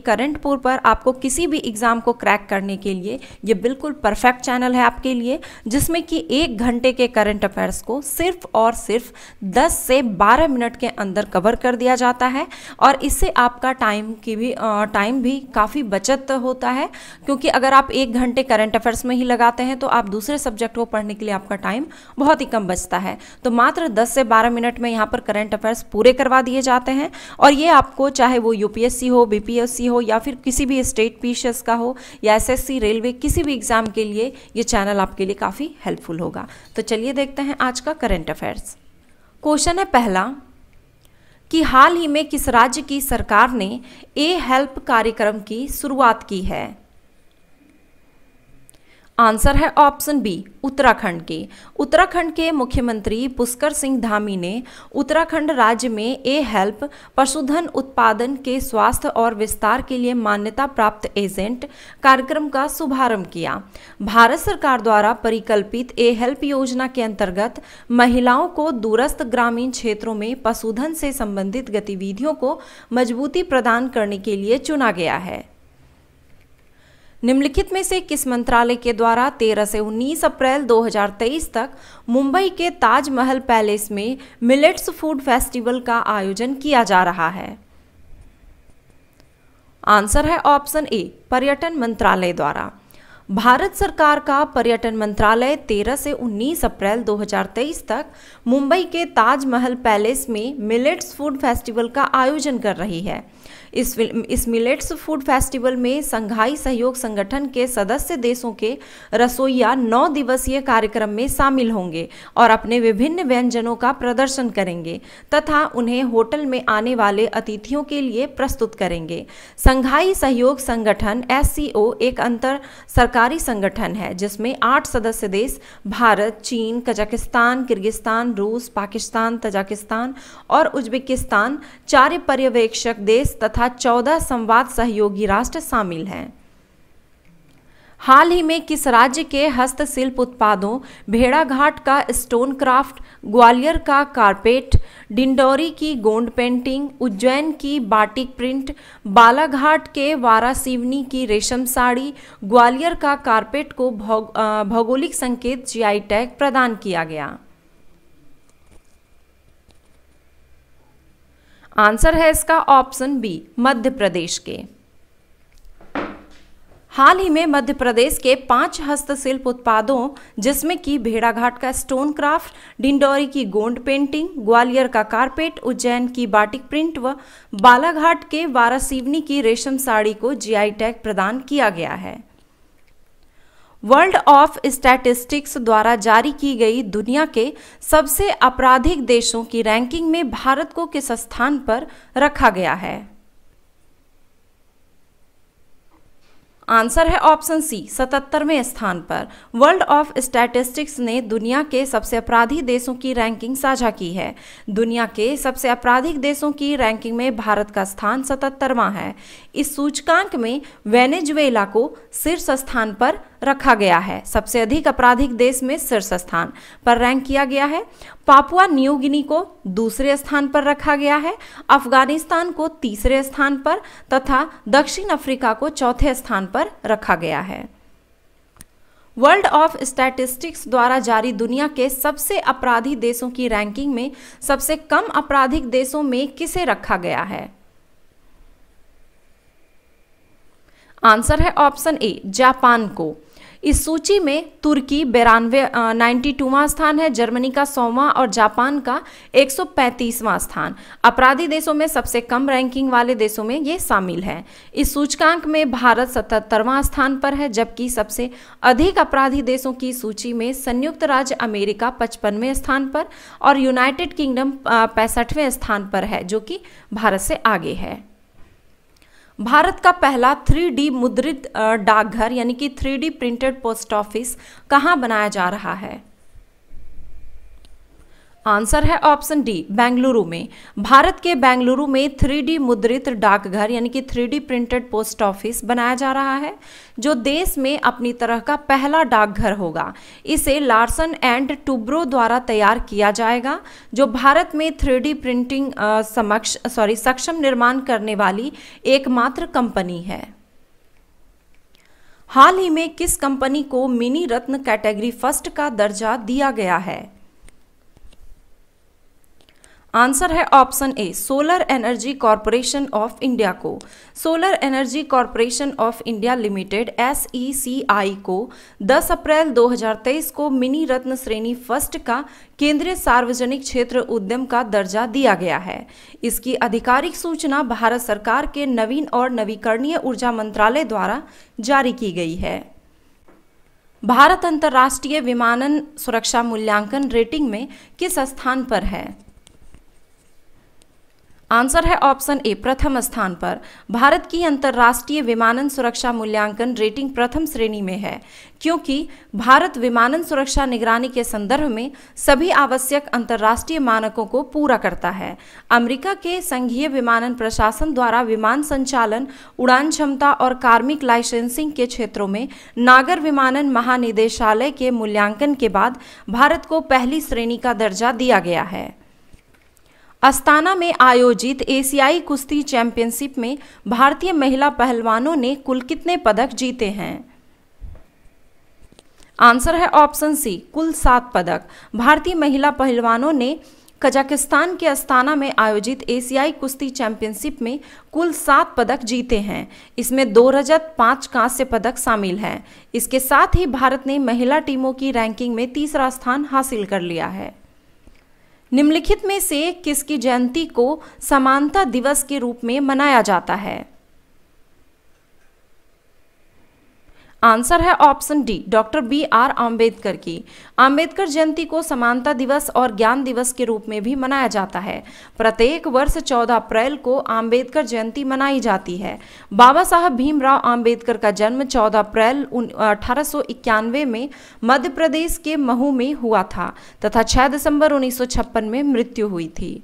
करंटपुर पर आपको किसी भी एग्ज़ाम को क्रैक करने के लिए ये बिल्कुल परफेक्ट चैनल है आपके लिए, जिसमें कि 1 घंटे के करंट अफेयर्स को सिर्फ और सिर्फ 10 से 12 मिनट के अंदर कवर कर दिया जाता है। और इससे आपका टाइम भी काफ़ी बचत होता है, क्योंकि अगर आप 1 घंटे करंट अफेयर्स में ही लगाते हैं तो आप दूसरे सब्जेक्ट को पढ़ने के लिए आपका टाइम बहुत ही कम बचता है। तो मात्र 10 से 12 मिनट में यहाँ पर करंट अफेयर्स पूरे करवा दिए जाते हैं। और ये आपको चाहे वो यूपीएससी हो, बीपीएससी हो या फिर किसी भी स्टेट पीसीएस का हो या एसएससी, रेलवे, किसी भी एग्जाम के लिए ये चैनल आपके लिए काफ़ी हेल्पफुल होगा। तो चलिए देखते हैं आज का करंट अफेयर्स। क्वेश्चन है पहला कि हाल ही में किस राज्य की सरकार ने ए हेल्प कार्यक्रम की शुरुआत की है। आंसर है ऑप्शन बी, उत्तराखंड के। उत्तराखंड के मुख्यमंत्री पुष्कर सिंह धामी ने उत्तराखंड राज्य में ए हेल्प पशुधन उत्पादन के स्वास्थ्य और विस्तार के लिए मान्यता प्राप्त एजेंट कार्यक्रम का शुभारंभ किया। भारत सरकार द्वारा परिकल्पित ए हेल्प योजना के अंतर्गत महिलाओं को दूरस्थ ग्रामीण क्षेत्रों में पशुधन से संबंधित गतिविधियों को मजबूती प्रदान करने के लिए चुना गया है। निम्नलिखित में से किस मंत्रालय के द्वारा 13 से 19 अप्रैल 2023 तक मुंबई के ताजमहल पैलेस में मिलेट्स फूड फेस्टिवल का आयोजन किया जा रहा है। आंसर है ऑप्शन ए, पर्यटन मंत्रालय द्वारा। भारत सरकार का पर्यटन मंत्रालय 13 से 19 अप्रैल 2023 तक मुंबई के ताजमहल पैलेस में मिलेट्स फूड फेस्टिवल का आयोजन कर रही है। इस मिलेट्स फूड फेस्टिवल में संघाई सहयोग संगठन के सदस्य देशों के रसोइया 9 दिवसीय कार्यक्रम में शामिल होंगे और अपने विभिन्न व्यंजनों का प्रदर्शन करेंगे तथा उन्हें होटल में आने वाले अतिथियों के लिए प्रस्तुत करेंगे। संघाई सहयोग संगठन SCO एक अंतर सरकारी संगठन है जिसमें 8 सदस्य देश भारत, चीन, कजाकिस्तान, किर्गिस्तान, रूस, पाकिस्तान, तजाकिस्तान और उज्बेकिस्तान 4 पर्यवेक्षक देश तथा 14 संवाद सहयोगी राष्ट्र शामिल हैं। हाल ही में किस राज्य के हस्तशिल्प उत्पादों भेड़ाघाट का स्टोन क्राफ्ट, ग्वालियर का कारपेट, डिंडौरी की गोंड पेंटिंग, उज्जैन की बाटिक प्रिंट, बालाघाट के वारासिवनी की रेशम साड़ी, ग्वालियर का कारपेट को भौगोलिक संकेत GI टैग प्रदान किया गया। आंसर है इसका ऑप्शन बी, मध्य प्रदेश के। हाल ही में मध्य प्रदेश के 5 हस्तशिल्प उत्पादों जिसमें कि भेड़ाघाट का स्टोन क्राफ्ट, डिंडौरी की गोंड पेंटिंग, ग्वालियर का कारपेट, उज्जैन की बाटिक प्रिंट व बालाघाट के वारासिवनी की रेशम साड़ी को GI टैग प्रदान किया गया है। वर्ल्ड ऑफ स्टैटिस्टिक्स द्वारा जारी की गई दुनिया के सबसे आपराधिक देशों की रैंकिंग में भारत को किस स्थान पर रखा गया है। आंसर है ऑप्शन सी, 77वें स्थान पर। वर्ल्ड ऑफ स्टैटिस्टिक्स ने दुनिया के सबसे अपराधी देशों की रैंकिंग साझा की है। दुनिया के सबसे आपराधिक देशों की रैंकिंग में भारत का स्थान 77वां है। इस सूचकांक में वेनेजुएला को शीर्ष स्थान पर रखा गया है। सबसे अधिक आपराधिक देश में शीर्ष स्थान पर रैंक किया गया है। पापुआ न्यू गिनी को दूसरे स्थान पर रखा गया है, अफगानिस्तान को तीसरे स्थान पर तथा दक्षिण अफ्रीका को चौथे स्थान पर रखा गया है। वर्ल्ड ऑफ स्टैटिस्टिक्स द्वारा जारी दुनिया के सबसे अपराधी देशों की रैंकिंग में सबसे कम आपराधिक देशों में किसे रखा गया है। आंसर है ऑप्शन ए, जापान को। इस सूची में तुर्की 92वां स्थान है, जर्मनी का 100वां और जापान का 135वां स्थान। अपराधी देशों में सबसे कम रैंकिंग वाले देशों में ये शामिल है। इस सूचकांक में भारत 77वां स्थान पर है, जबकि सबसे अधिक अपराधी देशों की सूची में संयुक्त राज्य अमेरिका 55वें स्थान पर और यूनाइटेड किंगडम 65वें स्थान पर है, जो कि भारत से आगे है। भारत का पहला 3D मुद्रित डाकघर यानी कि 3D प्रिंटेड पोस्ट ऑफिस कहाँ बनाया जा रहा है। आंसर है ऑप्शन डी, बेंगलुरु में। भारत के बेंगलुरु में 3D मुद्रित डाकघर यानी कि 3D प्रिंटेड पोस्ट ऑफिस बनाया जा रहा है, जो देश में अपनी तरह का पहला डाकघर होगा। इसे लार्सन एंड टुब्रो द्वारा तैयार किया जाएगा, जो भारत में 3D प्रिंटिंग सक्षम निर्माण करने वाली एकमात्र कंपनी है। हाल ही में किस कंपनी को मिनी रत्न कैटेगरी फर्स्ट का दर्जा दिया गया है? आंसर है option A, solar energy corporation of India को। Solar energy corporation of India limited SECI को 10 अप्रैल 2023 को मिनी रत्न श्रेणी फर्स्ट का केंद्रीय सार्वजनिक क्षेत्र उद्यम का दर्जा दिया गया है। इसकी आधिकारिक सूचना भारत सरकार के नवीन और नवीकरणीय ऊर्जा मंत्रालय द्वारा जारी की गई है। भारत अंतर्राष्ट्रीय विमानन सुरक्षा मूल्यांकन रेटिंग में किस स्थान पर है? आंसर है ऑप्शन ए, प्रथम स्थान पर। भारत की अंतर्राष्ट्रीय विमानन सुरक्षा मूल्यांकन रेटिंग प्रथम श्रेणी में है, क्योंकि भारत विमानन सुरक्षा निगरानी के संदर्भ में सभी आवश्यक अंतर्राष्ट्रीय मानकों को पूरा करता है। अमेरिका के संघीय विमानन प्रशासन द्वारा विमान संचालन, उड़ान क्षमता और कार्मिक लाइसेंसिंग के क्षेत्रों में नागर विमानन महानिदेशालय के मूल्यांकन के बाद भारत को पहली श्रेणी का दर्जा दिया गया है। अस्ताना में आयोजित एशियाई कुश्ती चैंपियनशिप में भारतीय महिला पहलवानों ने कुल कितने पदक जीते हैं? आंसर है ऑप्शन सी, कुल 7 पदक। भारतीय महिला पहलवानों ने कजाकिस्तान के अस्ताना में आयोजित एशियाई कुश्ती चैंपियनशिप में कुल 7 पदक जीते हैं। इसमें 2 रजत, 5 कांस्य पदक शामिल हैं। इसके साथ ही भारत ने महिला टीमों की रैंकिंग में तीसरा स्थान हासिल कर लिया है। निम्नलिखित में से किसकी जयंती को समानता दिवस के रूप में मनाया जाता है? आंसर है option D, doctor BR Ambedkar की। आम्बेडकर जयंती को समानता दिवस और ज्ञान दिवस के रूप में भी मनाया जाता है। प्रत्येक वर्ष 14 अप्रैल को आम्बेडकर जयंती मनाई जाती है। बाबा साहब भीमराव आम्बेडकर का जन्म 14 अप्रैल 1891 में मध्य प्रदेश के महू में हुआ था तथा 6 दिसंबर 1956 में मृत्यु हुई थी।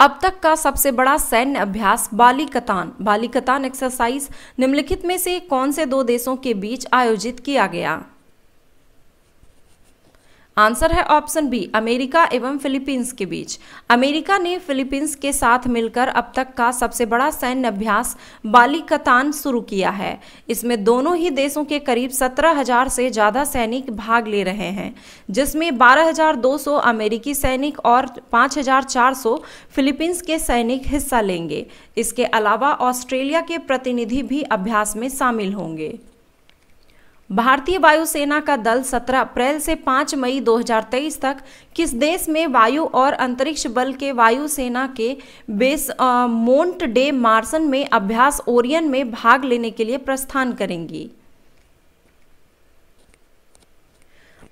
अब तक का सबसे बड़ा सैन्य अभ्यास बालिकतान एक्सरसाइज निम्नलिखित में से कौन से 2 देशों के बीच आयोजित किया गया? आंसर है ऑप्शन बी, अमेरिका एवं फिलीपींस के बीच। अमेरिका ने फिलीपींस के साथ मिलकर अब तक का सबसे बड़ा सैन्य अभ्यास बालिकतान शुरू किया है। इसमें दोनों ही देशों के करीब 17,000 से ज़्यादा सैनिक भाग ले रहे हैं, जिसमें 12,200 अमेरिकी सैनिक और 5,400 फिलीपींस के सैनिक हिस्सा लेंगे। इसके अलावा ऑस्ट्रेलिया के प्रतिनिधि भी अभ्यास में शामिल होंगे। भारतीय वायुसेना का दल 17 अप्रैल से 5 मई 2023 तक किस देश में वायु और अंतरिक्ष बल के वायुसेना के बेस मोंट डे मार्सन में अभ्यास ओरियन में भाग लेने के लिए प्रस्थान करेंगी?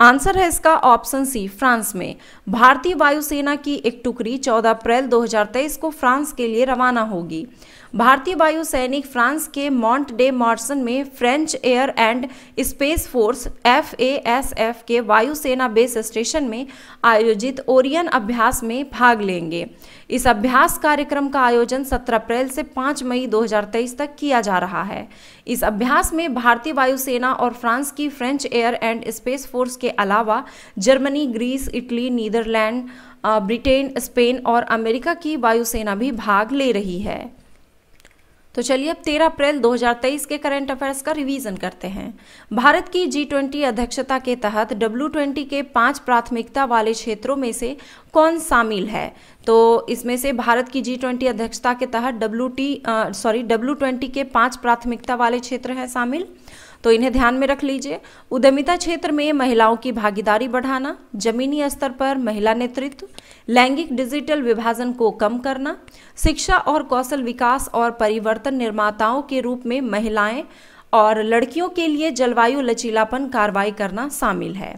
आंसर है इसका ऑप्शन सी, फ्रांस में। भारतीय वायुसेना की एक टुकड़ी 14 अप्रैल 2023 को फ्रांस के लिए रवाना होगी। भारतीय वायु सैनिक फ्रांस के मोंट डे मार्सन में French air and space force FASF के वायुसेना बेस स्टेशन में आयोजित ओरियन अभ्यास में भाग लेंगे। इस अभ्यास कार्यक्रम का आयोजन 17 अप्रैल से 5 मई 2023 तक किया जा रहा है। इस अभ्यास में भारतीय वायुसेना और फ्रांस की French air and space force के अलावा Germany, Greece, Italy, Netherlands, Britain, Spain और अमेरिका की वायुसेना भी भाग ले रही है। तो चलिए अब 13 अप्रैल 2023 के करंट अफेयर्स का रिवीजन करते हैं। भारत की G20 अध्यक्षता के तहत W20 के 5 प्राथमिकता वाले क्षेत्रों में से कौन शामिल है? तो इसमें से भारत की G20 अध्यक्षता के तहत W20 के 5 प्राथमिकता वाले क्षेत्र हैं शामिल, तो इन्हें ध्यान में रख लीजिए। उद्यमिता क्षेत्र में महिलाओं की भागीदारी बढ़ाना, जमीनी स्तर पर महिला नेतृत्व, लैंगिक डिजिटल विभाजन को कम करना, शिक्षा और कौशल विकास और परिवर्तन निर्माताओं के रूप में महिलाएं और लड़कियों के लिए जलवायु लचीलापन कार्रवाई करना शामिल है।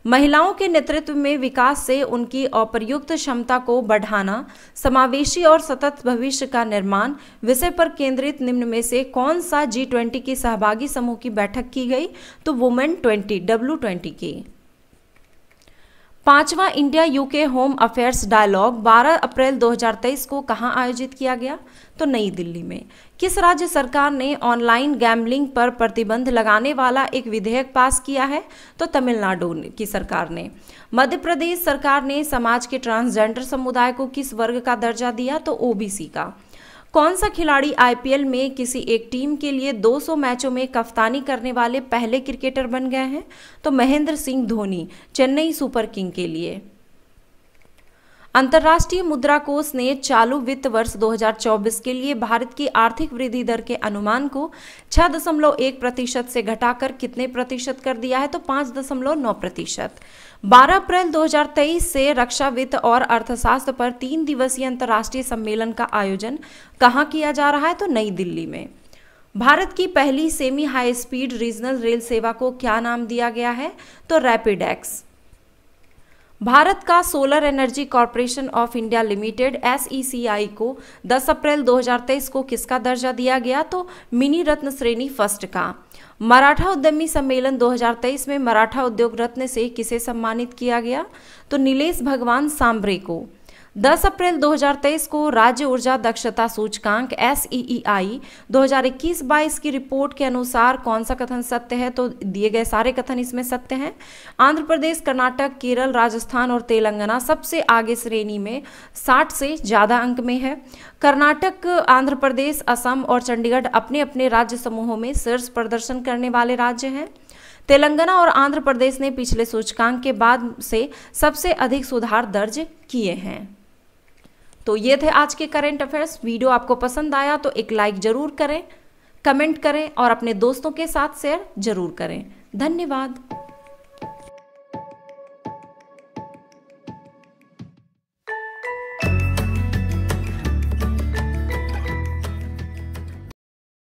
महिलाओं के नेतृत्व में विकास से उनकी अप्रयुक्त क्षमता को बढ़ाना, समावेशी और सतत भविष्य का निर्माण विषय पर केंद्रित निम्न में से कौन सा G20 की सहभागी समूह की बैठक की गई? तो वुमेन 20 W20 की। 5वां India UK home affairs dialogue 12 अप्रैल 2023 को कहां आयोजित किया गया? तो नई दिल्ली में। किस राज्य सरकार ने ऑनलाइन गैम्बलिंग पर प्रतिबंध लगाने वाला एक विधेयक पास किया है? तो तमिलनाडु की सरकार ने। मध्य प्रदेश सरकार ने समाज के ट्रांसजेंडर समुदाय को किस वर्ग का दर्जा दिया? तो ओबीसी का। कौन सा खिलाड़ी आईपीएल में किसी एक टीम के लिए 200 मैचों में कप्तानी करने वाले पहले क्रिकेटर बन गए हैं? तो महेंद्र सिंह धोनी, चेन्नई सुपर किंग के लिए। अंतर्राष्ट्रीय मुद्रा कोष ने चालू वित्त वर्ष 2024 के लिए भारत की आर्थिक वृद्धि दर के अनुमान को 6.1% से घटाकर कितने प्रतिशत कर दिया है? तो 5.9%। 12 अप्रैल 2023 से रक्षा वित्त और अर्थशास्त्र पर 3 दिवसीय अंतर्राष्ट्रीय सम्मेलन का आयोजन कहाँ किया जा रहा है? तो नई दिल्ली में। भारत की पहली semi high speed regional rail सेवा को क्या नाम दिया गया है? तो रैपिड एक्स। भारत का solar energy corporation of India limited SECI को 10 अप्रैल 2023 को किसका दर्जा दिया गया? तो मिनी रत्न श्रेणी फर्स्ट का। मराठा उद्यमी सम्मेलन 2023 में मराठा उद्योग रत्न से किसे सम्मानित किया गया? तो नीलेश भगवान सांबरे को। 10 अप्रैल 2023 को राज्य ऊर्जा दक्षता सूचकांक SEEI 2021-22 की रिपोर्ट के अनुसार कौन सा कथन सत्य है? तो दिए गए सारे कथन इसमें सत्य हैं। आंध्र प्रदेश, कर्नाटक, केरल, राजस्थान और तेलंगाना सबसे आगे श्रेणी में 60 से ज़्यादा अंक में है। कर्नाटक, आंध्र प्रदेश, असम और चंडीगढ़ अपने अपने राज्य समूहों में शीर्ष प्रदर्शन करने वाले राज्य हैं। तेलंगाना और आंध्र प्रदेश ने पिछले सूचकांक के बाद से सबसे अधिक सुधार दर्ज किए हैं। तो ये थे आज के करंट अफेयर्स। वीडियो आपको पसंद आया तो एक लाइक जरूर करें, कमेंट करें और अपने दोस्तों के साथ शेयर जरूर करें। धन्यवाद।